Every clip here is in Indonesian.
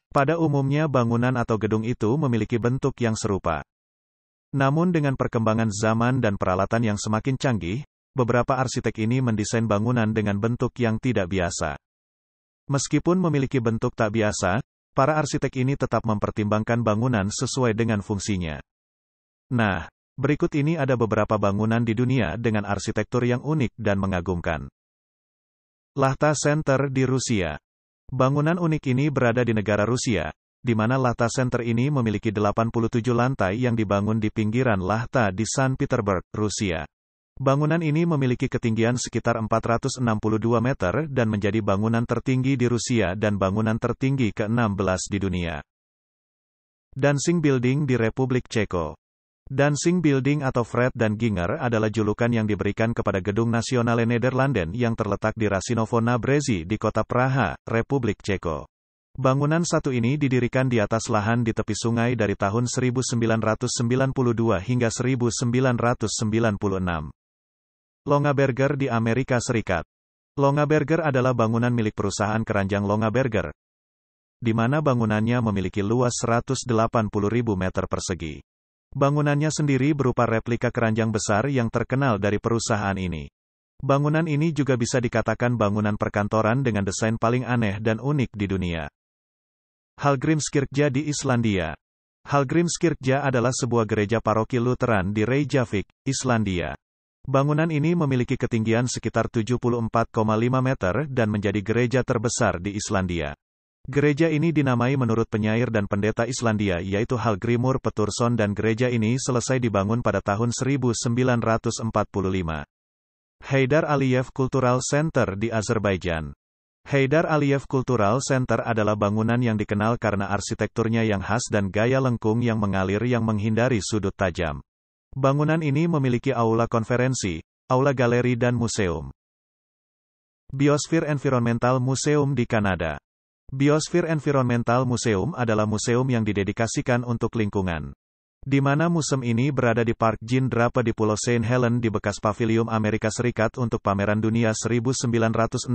Pada umumnya bangunan atau gedung itu memiliki bentuk yang serupa. Namun dengan perkembangan zaman dan peralatan yang semakin canggih, beberapa arsitek ini mendesain bangunan dengan bentuk yang tidak biasa. Meskipun memiliki bentuk tak biasa, para arsitek ini tetap mempertimbangkan bangunan sesuai dengan fungsinya. Nah, berikut ini ada beberapa bangunan di dunia dengan arsitektur yang unik dan mengagumkan. Lahta Center di Rusia. Bangunan unik ini berada di negara Rusia, di mana Lahta Center ini memiliki 87 lantai yang dibangun di pinggiran Lahta di Saint Petersburg, Rusia. Bangunan ini memiliki ketinggian sekitar 462 meter dan menjadi bangunan tertinggi di Rusia dan bangunan tertinggi ke-16 di dunia. Dancing Building di Republik Ceko. Dancing Building atau Fred dan Ginger adalah julukan yang diberikan kepada Gedung Nasionale Nederlanden yang terletak di Rasinovo na Brezi di kota Praha, Republik Ceko. Bangunan satu ini didirikan di atas lahan di tepi sungai dari tahun 1992 hingga 1996. Longaberger di Amerika Serikat. Longaberger adalah bangunan milik perusahaan keranjang Longaberger, di mana bangunannya memiliki luas 180.000 meter persegi. Bangunannya sendiri berupa replika keranjang besar yang terkenal dari perusahaan ini. Bangunan ini juga bisa dikatakan bangunan perkantoran dengan desain paling aneh dan unik di dunia. Hallgrímskirkja di Islandia. Hallgrímskirkja adalah sebuah gereja paroki Lutheran di Reykjavik, Islandia. Bangunan ini memiliki ketinggian sekitar 74,5 meter dan menjadi gereja terbesar di Islandia. Gereja ini dinamai menurut penyair dan pendeta Islandia yaitu Hallgrímur Pétursson dan gereja ini selesai dibangun pada tahun 1945. Heydar Aliyev Cultural Center di Azerbaijan. Heydar Aliyev Cultural Center adalah bangunan yang dikenal karena arsitekturnya yang khas dan gaya lengkung yang mengalir yang menghindari sudut tajam. Bangunan ini memiliki aula konferensi, aula galeri dan museum. Biosphere Environmental Museum di Kanada. Biosphere Environmental Museum adalah museum yang didedikasikan untuk lingkungan. Di mana museum ini berada di Park Jean Drape di Pulau Saint Helens di bekas Pavilium Amerika Serikat untuk Pameran Dunia 1967,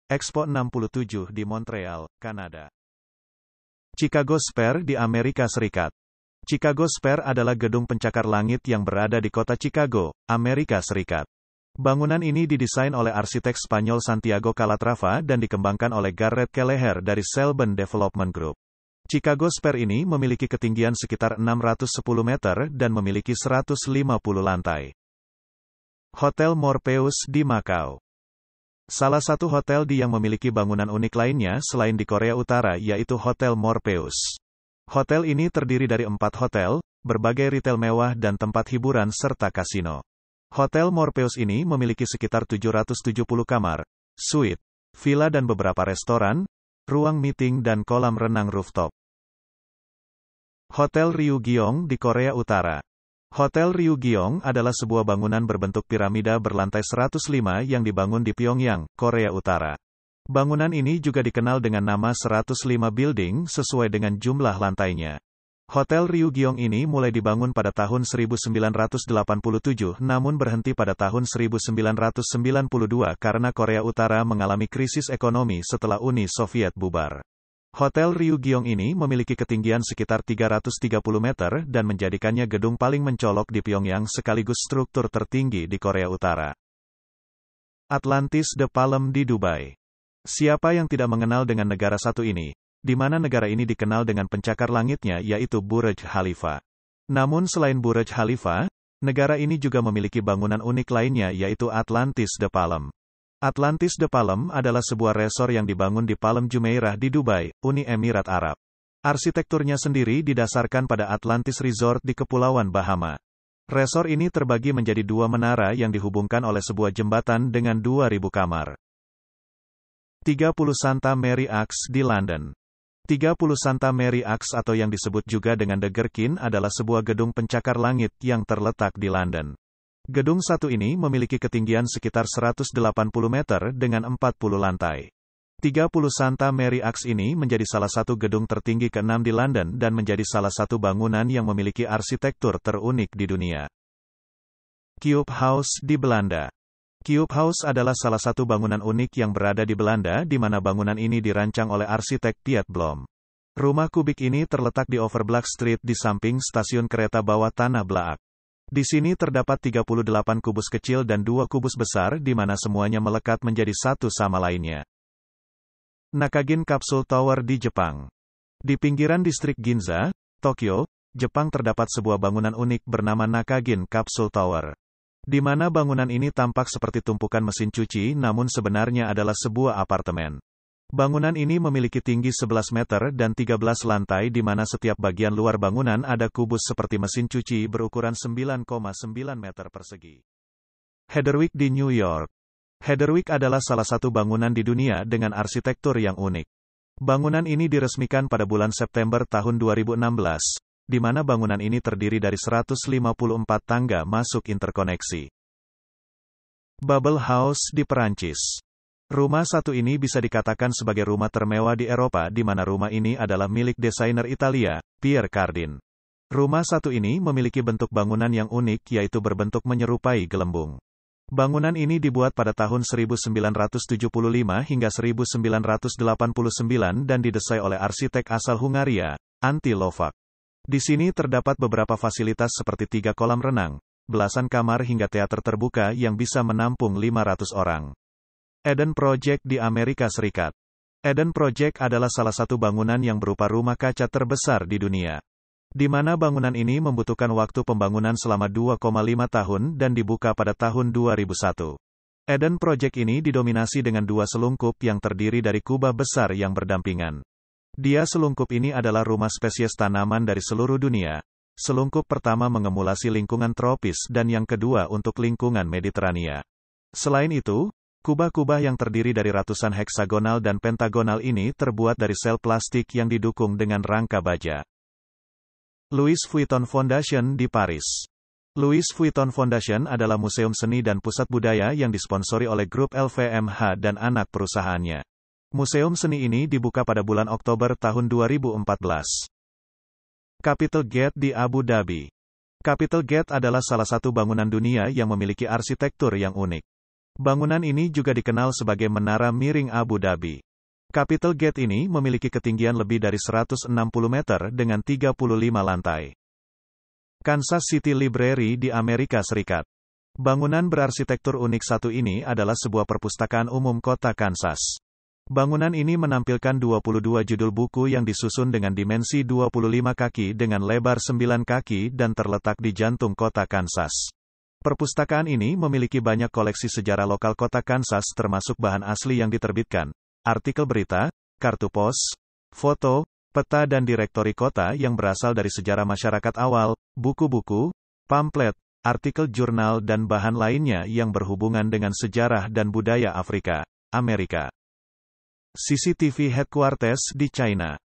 Expo 67 di Montreal, Kanada. Chicago Spire di Amerika Serikat. Chicago Spire adalah gedung pencakar langit yang berada di kota Chicago, Amerika Serikat. Bangunan ini didesain oleh arsitek Spanyol Santiago Calatrava dan dikembangkan oleh Garrett Kelleher dari Selben Development Group. Chicago Spire ini memiliki ketinggian sekitar 610 meter dan memiliki 150 lantai. Hotel Morpheus di Macau. Salah satu hotel yang memiliki bangunan unik lainnya selain di Korea Utara yaitu Hotel Morpheus. Hotel ini terdiri dari 4 hotel, berbagai retail mewah dan tempat hiburan serta kasino. Hotel Morpheus ini memiliki sekitar 770 kamar, suite, villa dan beberapa restoran, ruang meeting dan kolam renang rooftop. Hotel Ryugyong di Korea Utara. Hotel Ryugyong adalah sebuah bangunan berbentuk piramida berlantai 105 yang dibangun di Pyongyang, Korea Utara. Bangunan ini juga dikenal dengan nama 105 Building sesuai dengan jumlah lantainya. Hotel Ryugyong ini mulai dibangun pada tahun 1987 namun berhenti pada tahun 1992 karena Korea Utara mengalami krisis ekonomi setelah Uni Soviet bubar. Hotel Ryugyong ini memiliki ketinggian sekitar 330 meter dan menjadikannya gedung paling mencolok di Pyongyang sekaligus struktur tertinggi di Korea Utara. Atlantis The Palm di Dubai. Siapa yang tidak mengenal dengan negara satu ini? Di mana negara ini dikenal dengan pencakar langitnya yaitu Burj Khalifa. Namun selain Burj Khalifa, negara ini juga memiliki bangunan unik lainnya yaitu Atlantis The Palm. Atlantis The Palm adalah sebuah resor yang dibangun di Palm Jumeirah di Dubai, Uni Emirat Arab. Arsitekturnya sendiri didasarkan pada Atlantis Resort di Kepulauan Bahama. Resor ini terbagi menjadi 2 menara yang dihubungkan oleh sebuah jembatan dengan 2.000 kamar. 30 Santa Mary Axe di London. 30 Santa Mary Axe atau yang disebut juga dengan The Gherkin adalah sebuah gedung pencakar langit yang terletak di London. Gedung satu ini memiliki ketinggian sekitar 180 meter dengan 40 lantai. 30 Santa Mary Axe ini menjadi salah satu gedung tertinggi ke-6 di London dan menjadi salah satu bangunan yang memiliki arsitektur terunik di dunia. Cube House di Belanda. Cube House adalah salah satu bangunan unik yang berada di Belanda di mana bangunan ini dirancang oleh arsitek Piet Blom. Rumah kubik ini terletak di Overblock Street di samping stasiun kereta bawah tanah Blaak. Di sini terdapat 38 kubus kecil dan 2 kubus besar di mana semuanya melekat menjadi satu sama lainnya. Nakagin Capsule Tower di Jepang. Di pinggiran distrik Ginza, Tokyo, Jepang terdapat sebuah bangunan unik bernama Nakagin Capsule Tower. Di mana bangunan ini tampak seperti tumpukan mesin cuci namun sebenarnya adalah sebuah apartemen. Bangunan ini memiliki tinggi 11 meter dan 13 lantai di mana setiap bagian luar bangunan ada kubus seperti mesin cuci berukuran 9,9 meter persegi. Heatherwick di New York. Heatherwick adalah salah satu bangunan di dunia dengan arsitektur yang unik. Bangunan ini diresmikan pada bulan September tahun 2016, di mana bangunan ini terdiri dari 154 tangga masuk interkoneksi. Bubble House di Perancis. Rumah satu ini bisa dikatakan sebagai rumah termewah di Eropa di mana rumah ini adalah milik desainer Italia, Pierre Cardin. Rumah satu ini memiliki bentuk bangunan yang unik yaitu berbentuk menyerupai gelembung. Bangunan ini dibuat pada tahun 1975 hingga 1989 dan didesain oleh arsitek asal Hungaria, Antti Lovak. Di sini terdapat beberapa fasilitas seperti 3 kolam renang, belasan kamar hingga teater terbuka yang bisa menampung 500 orang. Eden Project di Amerika Serikat. Eden Project adalah salah satu bangunan yang berupa rumah kaca terbesar di dunia. Di mana bangunan ini membutuhkan waktu pembangunan selama 2,5 tahun dan dibuka pada tahun 2001. Eden Project ini didominasi dengan 2 selungkup yang terdiri dari kubah besar yang berdampingan. Dia selungkup ini adalah rumah spesies tanaman dari seluruh dunia. Selungkup pertama mengemulasi lingkungan tropis dan yang kedua untuk lingkungan Mediterania. Selain itu, kubah-kubah yang terdiri dari ratusan heksagonal dan pentagonal ini terbuat dari sel plastik yang didukung dengan rangka baja. Louis Vuitton Foundation di Paris. Louis Vuitton Foundation adalah museum seni dan pusat budaya yang disponsori oleh grup LVMH dan anak perusahaannya. Museum seni ini dibuka pada bulan Oktober tahun 2014. Capitol Gate di Abu Dhabi. Capitol Gate adalah salah satu bangunan dunia yang memiliki arsitektur yang unik. Bangunan ini juga dikenal sebagai Menara Miring Abu Dhabi. Capitol Gate ini memiliki ketinggian lebih dari 160 meter dengan 35 lantai. Kansas City Library di Amerika Serikat. Bangunan berarsitektur unik satu ini adalah sebuah perpustakaan umum kota Kansas. Bangunan ini menampilkan 22 judul buku yang disusun dengan dimensi 25 kaki dengan lebar 9 kaki dan terletak di jantung kota Kansas. Perpustakaan ini memiliki banyak koleksi sejarah lokal kota Kansas termasuk bahan asli yang diterbitkan, artikel berita, kartu pos, foto, peta dan direktori kota yang berasal dari sejarah masyarakat awal, buku-buku, pamflet, artikel jurnal dan bahan lainnya yang berhubungan dengan sejarah dan budaya Afrika, Amerika. CCTV Headquarters di China.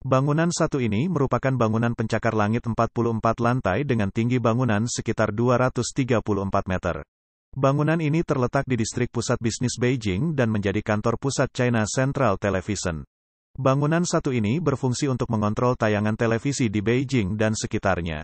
Bangunan satu ini merupakan bangunan pencakar langit 44 lantai dengan tinggi bangunan sekitar 234 meter. Bangunan ini terletak di distrik pusat bisnis Beijing dan menjadi kantor pusat China Central Television. Bangunan satu ini berfungsi untuk mengontrol tayangan televisi di Beijing dan sekitarnya.